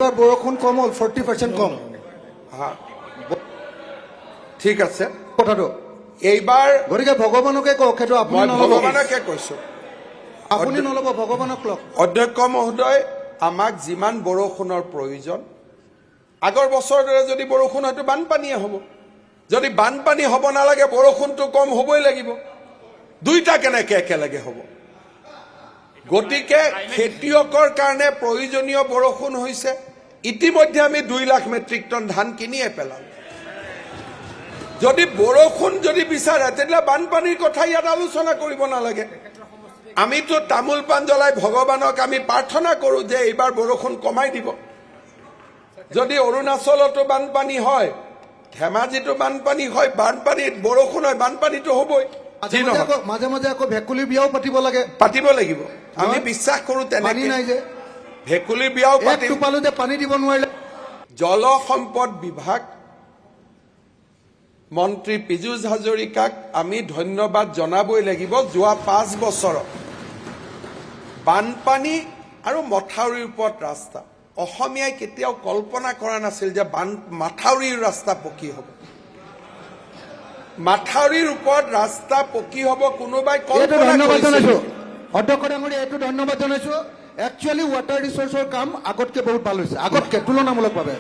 বৰষুণ কম হ'ল 40% কম ঠিক আছে কথাটো এইবাৰ গতিকে ভগৱানকে কওক সেইটো আপুনি নল'ব ভগৱানকে কৈছো আপুনি নল'ব ভগৱানক লওক অধ্যক্ষ মহোদয় আমাক যিমান বৰষুণৰ প্ৰয়োজন আগৰ বছৰৰ দৰে যদি বৰষুণ হয়তো বানপানীয়ে হ'ব যদি বানপানী হ'ব নালাগে বৰষুণটো কম হ'বই লাগিব দুইটা কেনেকৈ একেলগে হ'ব গতিকে খেতিয়কৰ কাৰণে প্ৰয়োজনীয় বৰষুণ হৈছে ইতিমধ্যে আমি 2 লাখ মেট্ৰিক টন ধান কিনিয়ে পেলালোঁ যদি বৰষুণ যদি বিচাৰে তেতিয়া বানপানীৰ কথা ইয়াত আলোচনা কৰিব নালাগে আমিতো তামোল পাণ জ্বলাই ভগৱানক আমি প্ৰাৰ্থনা কৰোঁ যে এইবাৰ বৰষুণ কমাই দিব যদি অৰুণাচলতো বানপানী হয় ধেমাজিতো বানপানী হয় বানপানীত বৰষুণ হয় বানপানীতো হ'বই মাজে মাজে আকৌ ভেকুলীৰ বিয়াও পাতিব লাগিব আমি বিশ্বাস কৰোঁ পানী নাই যে ভেকুলীৰ বিয়াও পাতিম পালো যে পানী দিব নোৱাৰিলে জল সম্পদ বিভাগ মন্ত্ৰী পীযুষ হাজৰিকাক আমি ধন্যবাদ জনাবই লাগিব যোৱা 5 বছৰত বানপানী আৰু মথাউৰিৰ ওপৰত ৰাস্তা অসমীয়াই কেতিয়াও কল্পনা কৰা নাছিল যে মাথাউৰিৰ ৰাস্তা পকী হ'ব মাথাউৰিৰ ওপৰত ৰাস্তা পকী হ'ব কোনোবাই কল্পনা কৰিছিল অধ্যক্ষ ডাঙৰীয়া এইটো ধন্যবাদ জনাইছো একচুৱেলি ৱাটাৰ ৰিচোৰ্চৰ কাম আগতকে বহুত ভাল হৈছে আগতকে তুলনামূলকভাৱে